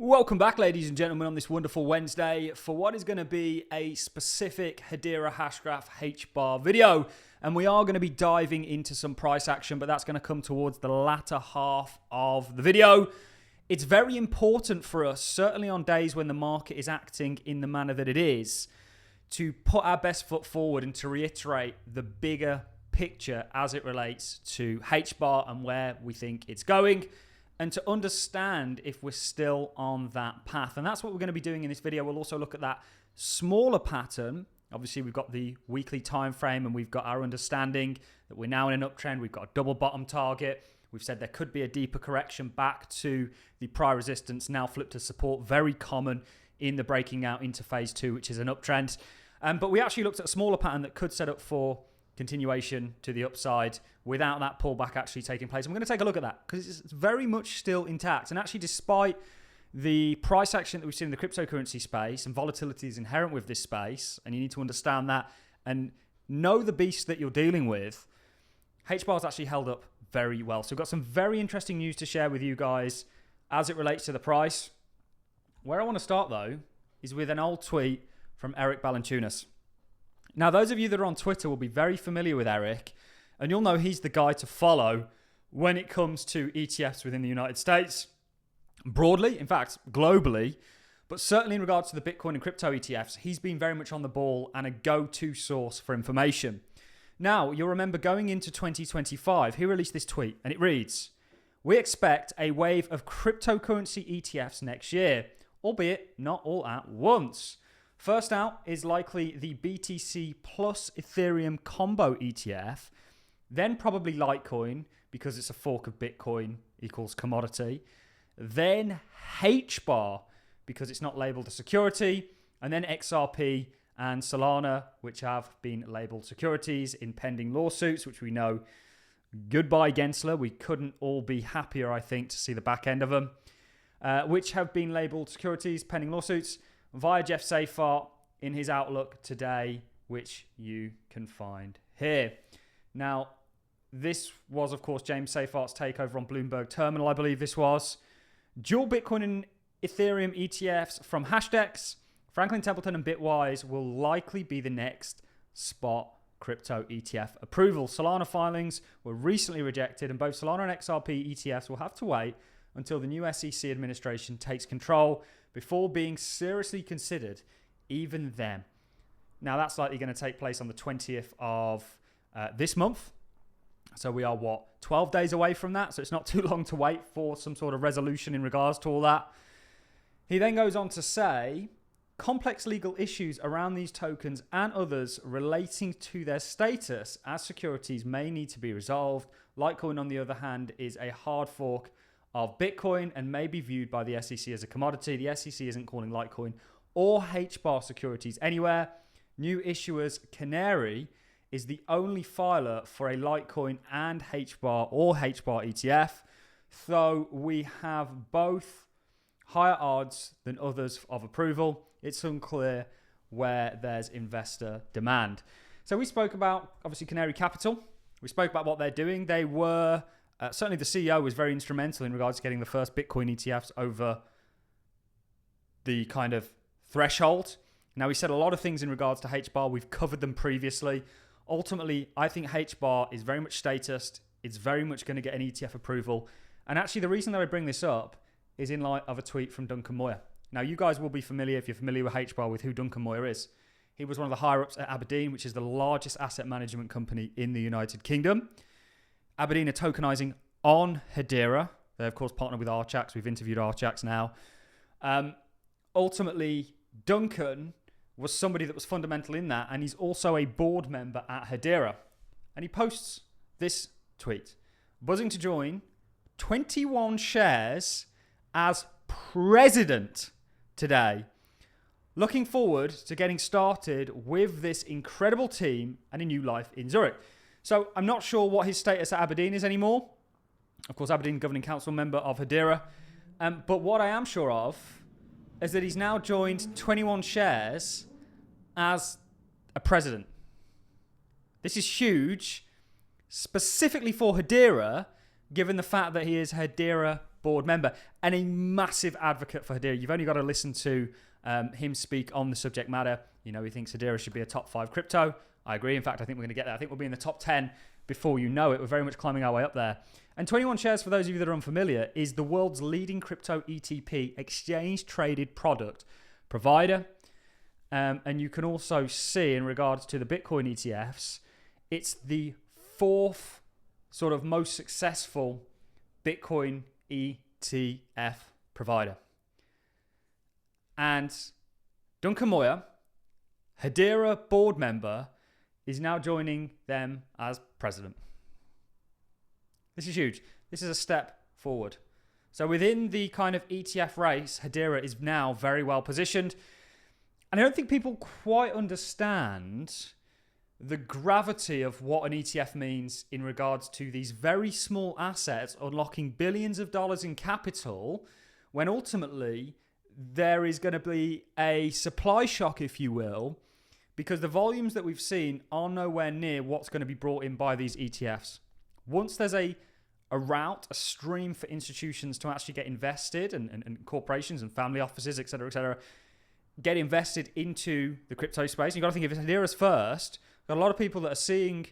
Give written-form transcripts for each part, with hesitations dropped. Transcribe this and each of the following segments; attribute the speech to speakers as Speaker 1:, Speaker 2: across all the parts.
Speaker 1: Welcome back, ladies and gentlemen, on this wonderful Wednesday for what is going to be a specific Hedera Hashgraph HBAR video. And we are going to be diving into some price action, but that's going to come towards the latter half of the video. It's very important for us, certainly on days when the market is acting in the manner that it is, to put our best foot forward and to reiterate the bigger picture as it relates to HBAR and where we think it's going, and to understand if we're still on that path. And that's what we're going to be doing in this video. We'll also look at that smaller pattern. Obviously, we've got the weekly time frame and we've got our understanding that we're now in an uptrend. We've got a double bottom target. We've said there could be a deeper correction back to the prior resistance, now flipped to support. Very common in the breaking out into phase two, which is an uptrend. But we actually looked at a smaller pattern that could set up for continuation to the upside without that pullback actually taking place. I'm going to take a look at that because it's very much still intact. And actually, despite the price action that we've seen in the cryptocurrency space, and volatility is inherent with this space, and you need to understand that and know the beast that you're dealing with, HBAR's actually held up very well. So we've got some very interesting news to share with you guys as it relates to the price. Where I want to start, though, is with an old tweet from Eric Balanchunas. Now, those of you that are on Twitter will be very familiar with Eric, and you'll know he's the guy to follow when it comes to ETFs within the United States, broadly, in fact, globally, but certainly in regards to the Bitcoin and crypto ETFs, he's been very much on the ball and a go-to source for information. Now, you'll remember going into 2025, he released this tweet, and it reads, "We expect a wave of cryptocurrency ETFs next year, albeit not all at once. First out is likely the BTC plus Ethereum combo ETF, then probably Litecoin because it's a fork of Bitcoin equals commodity, then HBAR because it's not labeled a security, and then XRP and Solana, which have been labeled securities in pending lawsuits, which we know, goodbye Gensler, we couldn't all be happier, I think, to see the back end of them, which have been labeled securities pending lawsuits, via Jeff Seyffart in his outlook today, which you can find here. Now, this was, of course, James Seyffart's takeover on Bloomberg Terminal, I believe this was. Dual Bitcoin and Ethereum ETFs from Hashdex, Franklin Templeton and Bitwise will likely be the next spot crypto ETF approval. Solana filings were recently rejected, and both Solana and XRP ETFs will have to wait until the new SEC administration takes control before being seriously considered, even then. Now, that's likely going to take place on the 20th of this month. So we are, 12 days away from that? So it's not too long to wait for some sort of resolution in regards to all that. He then goes on to say, complex legal issues around these tokens and others relating to their status as securities may need to be resolved. Litecoin, on the other hand, is a hard fork of Bitcoin and may be viewed by the SEC as a commodity. The SEC isn't calling Litecoin or HBAR securities anywhere. New issuers, Canary, is the only filer for a Litecoin and HBAR or HBAR ETF, though we have both higher odds than others of approval. It's unclear where there's investor demand. So we spoke about, obviously, Canary Capital. We spoke about what they're doing. They were... certainly the CEO was very instrumental in regards to getting the first Bitcoin ETFs over the kind of threshold. Now, we said a lot of things in regards to HBAR. We've covered them previously. Ultimately, I think HBAR is very much statist. It's very much going to get an ETF approval. And actually, the reason that I bring this up is in light of a tweet from Duncan Moir. Now, you guys will be familiar, if you're familiar with HBAR, with who Duncan Moir is. He was one of the higher-ups at Aberdeen, which is the largest asset management company in the United Kingdom. Aberdeen are tokenizing on Hedera. They, of course, partnered with Archax. We've interviewed Archax now. Ultimately, Duncan was somebody that was fundamental in that, and he's also a board member at Hedera. And he posts this tweet. Buzzing to join 21 shares as president today. Looking forward to getting started with this incredible team and a new life in Zurich. So I'm not sure what his status at Aberdeen is anymore. Of course, Aberdeen Governing Council member of Hedera. But what I am sure of is that he's now joined 21 shares as a president. This is huge, specifically for Hedera, given the fact that he is Hedera board member and a massive advocate for Hedera. You've only got to listen to him speak on the subject matter. You know, he thinks Hedera should be a top 5 crypto. I agree. In fact, I think we're going to get there. I think we'll be in the top 10 before you know it. We're very much climbing our way up there. And 21 Shares, for those of you that are unfamiliar, is the world's leading crypto ETP, exchange-traded product provider. And you can also see, in regards to the Bitcoin ETFs, it's the 4th sort of most successful Bitcoin ETF provider. And Duncan Moir, Hedera board member, is now joining them as president. This is huge. This is a step forward. So within the kind of ETF race, Hedera is now very well positioned. And I don't think people quite understand the gravity of what an ETF means in regards to these very small assets unlocking billions of dollars in capital, when ultimately there is going to be a supply shock, if you will, because the volumes that we've seen are nowhere near what's going to be brought in by these ETFs. Once there's a route, a stream for institutions to actually get invested, and corporations and family offices, et cetera, get invested into the crypto space. You've got to think, if Hedera's first, got a lot of people that are seeing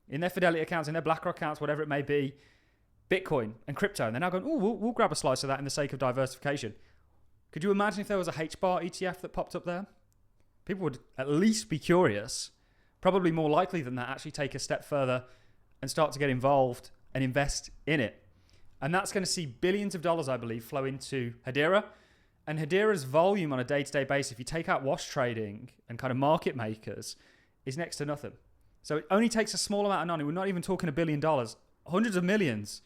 Speaker 1: in their Fidelity accounts, in their BlackRock accounts, whatever it may be, Bitcoin and crypto. And they're now going, oh, we'll grab a slice of that in the sake of diversification. Could you imagine if there was a HBAR ETF that popped up there? People would at least be curious. Probably more likely than that, actually take a step further and start to get involved and invest in it. And that's going to see billions of dollars, I believe, flow into Hedera. And Hedera's volume on a day-to-day basis, if you take out wash trading and kind of market makers, is next to nothing. So it only takes a small amount of money. We're not even talking $1 billion, hundreds of millions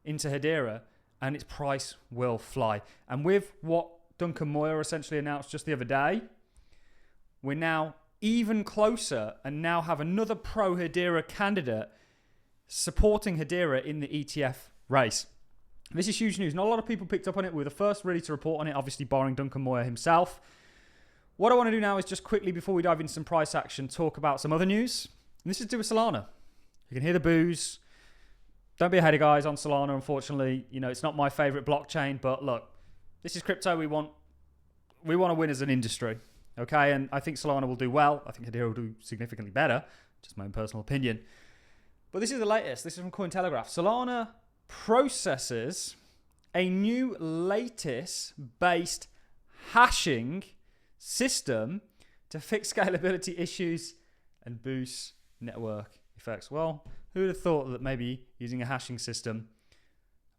Speaker 1: into Hedera, and its price will fly. And with what Duncan Moir essentially announced just the other day, we're now even closer and now have another pro-Hedera candidate supporting Hedera in the ETF race. This is huge news. Not a lot of people picked up on it. We were the first really to report on it, obviously barring Duncan Moir himself. What I want to do now is just quickly, before we dive into some price action, talk about some other news. And this is to do with Solana. You can hear the boos. Don't be a hater, guys, on Solana, unfortunately. You know, it's not my favorite blockchain, but look, this is crypto. We want to win as an industry, okay? And I think Solana will do well. I think Hedera will do significantly better, just my own personal opinion. But this is the latest. This is from Cointelegraph. Solana processes a new lattice-based hashing system to fix scalability issues and boost network effects. Well, who would have thought that maybe using a hashing system,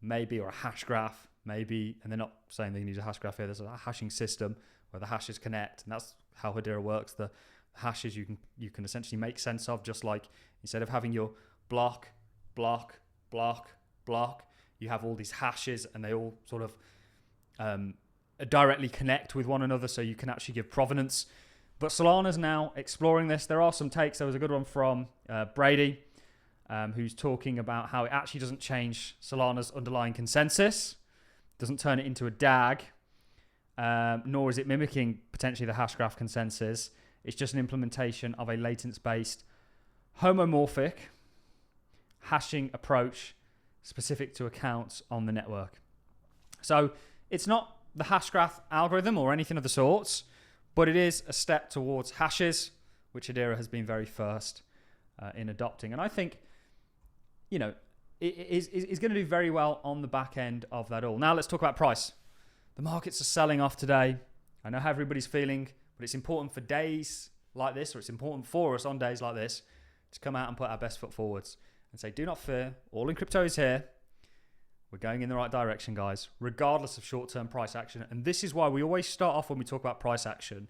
Speaker 1: maybe, or a hash graph, maybe, and they're not saying they can use a hash graph here, there's a hashing system where the hashes connect, and that's how Hedera works. The hashes you can essentially make sense of, just like instead of having your block, you have all these hashes, and they all sort of directly connect with one another, so you can actually give provenance. But Solana's now exploring this. There are some takes. There was a good one from Brady, who's talking about how it actually doesn't change Solana's underlying consensus, doesn't turn it into a DAG, nor is it mimicking potentially the Hashgraph consensus. It's just an implementation of a lattice-based homomorphic hashing approach specific to accounts on the network. So it's not the Hashgraph algorithm or anything of the sorts, but it is a step towards hashes, which Hedera has been very first in adopting. And I think, you know, it is going to do very well on the back end of that all. Now let's talk about price. The markets are selling off today. I know how everybody's feeling, but it's important for days like this, or it's important for us on days like this, to come out and put our best foot forwards and say, do not fear, Allincrypto is here. We're going in the right direction, guys, regardless of short-term price action. And this is why we always start off when we talk about price action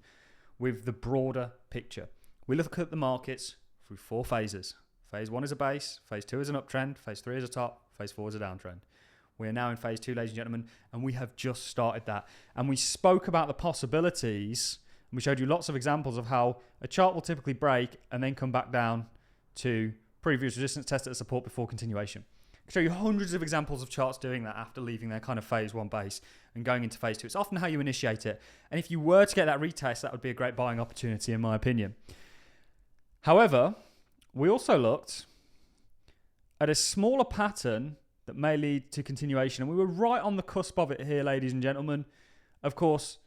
Speaker 1: with the broader picture. We look at the markets through 4 phases. Phase 1 is a base. Phase 2 is an uptrend. Phase 3 is a top. Phase 4 is a downtrend. We are now in phase 2, ladies and gentlemen, and we have just started that. And we spoke about the possibilities, and we showed you lots of examples of how a chart will typically break and then come back down to previous resistance test at support before continuation. I can show you hundreds of examples of charts doing that after leaving their kind of phase 1 base and going into phase 2. It's often how you initiate it. And if you were to get that retest, that would be a great buying opportunity, in my opinion. However, we also looked at a smaller pattern that may lead to continuation. And we were right on the cusp of it here, ladies and gentlemen. Of course,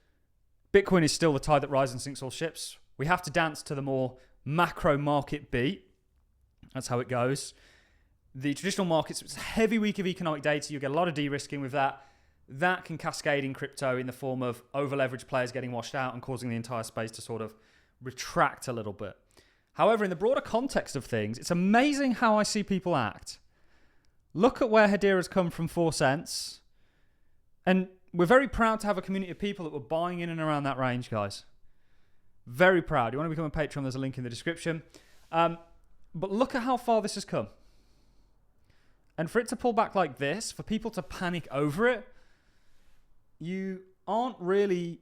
Speaker 1: Bitcoin is still the tide that rises and sinks all ships. We have to dance to the more macro market beat. That's how it goes. The traditional markets, it's a heavy week of economic data. You get a lot of de-risking with that. That can cascade in crypto in the form of over-leveraged players getting washed out and causing the entire space to sort of retract a little bit. However, in the broader context of things, it's amazing how I see people act. Look at where Hedera's come from 4 cents. And we're very proud to have a community of people that were buying in and around that range, guys. Very proud. You want to become a patron, there's a link in the description. But look at how far this has come. And for it to pull back like this, for people to panic over it, you aren't really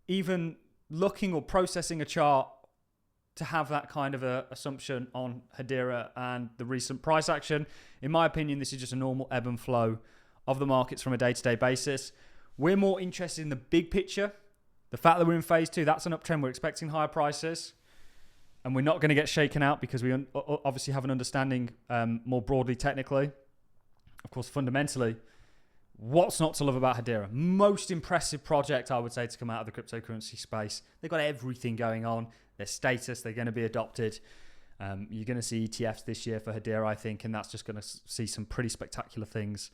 Speaker 1: even looking or processing a chart to have that kind of a assumption on Hedera and the recent price action. In my opinion, this is just a normal ebb and flow of the markets from a day-to-day basis. We're more interested in the big picture. The fact that we're in phase 2, that's an uptrend. We're expecting higher prices. And we're not going to get shaken out because we obviously have an understanding more broadly technically. Of course, fundamentally, what's not to love about Hedera? Most impressive project, I would say, to come out of the cryptocurrency space. They've got everything going on. Their status, they're going to be adopted. You're going to see ETFs this year for Hedera, I think, and that's just going to see some pretty spectacular things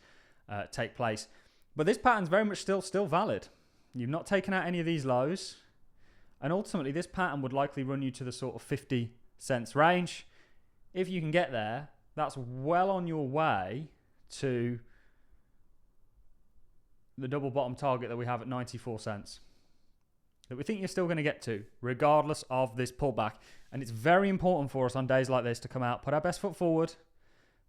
Speaker 1: take place. But this pattern's very much still valid. You've not taken out any of these lows. And ultimately, this pattern would likely run you to the sort of 50 cents range. If you can get there, that's well on your way to the double bottom target that we have at 94 cents. That we think you're still going to get to, regardless of this pullback. And it's very important for us on days like this to come out, put our best foot forward.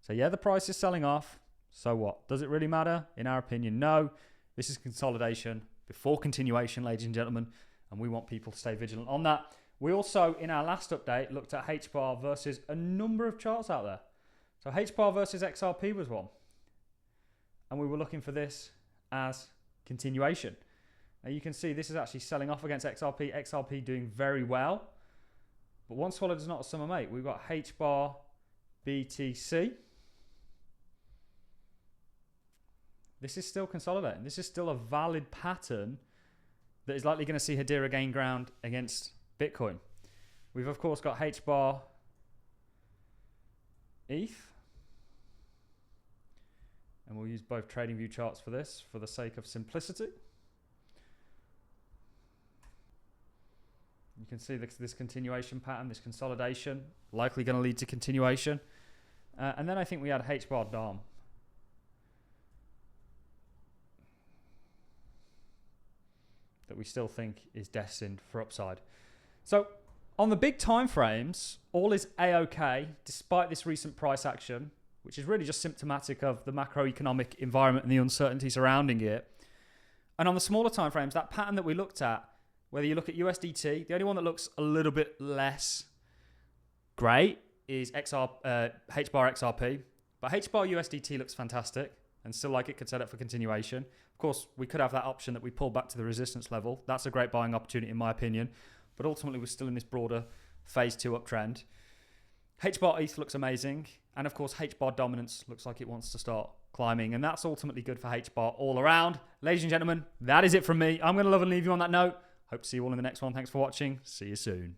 Speaker 1: So yeah, the price is selling off. So what? Does it really matter? In our opinion, no. This is consolidation before continuation, ladies and gentlemen. And we want people to stay vigilant on that. We also, in our last update, looked at HBAR versus a number of charts out there. So HBAR versus XRP was one. And we were looking for this as continuation. Now you can see this is actually selling off against XRP. XRP doing very well. But one swallow does not a summer mate. We've got HBAR BTC. This is still consolidating. This is still a valid pattern that is likely going to see Hedera gain ground against Bitcoin. We've, of course, got HBAR ETH. And we'll use both TradingView charts for this for the sake of simplicity. You can see this continuation pattern, this consolidation, likely going to lead to continuation. And then I think we had HBAR DOM. That we still think is destined for upside. So on the big time frames, all is A-OK despite this recent price action, which is really just symptomatic of the macroeconomic environment and the uncertainty surrounding it. And on the smaller time frames, that pattern that we looked at, whether you look at USDT, the only one that looks a little bit less great is HBAR XRP. But HBAR USDT looks fantastic and still like it could set up for continuation. Of course, we could have that option that we pull back to the resistance level. That's a great buying opportunity in my opinion. But ultimately, we're still in this broader phase 2 uptrend. HBAR ETH looks amazing. And of course, HBAR dominance looks like it wants to start climbing. And that's ultimately good for HBAR all around. Ladies and gentlemen, that is it from me. I'm going to love and leave you on that note. Hope to see you all in the next one. Thanks for watching. See you soon.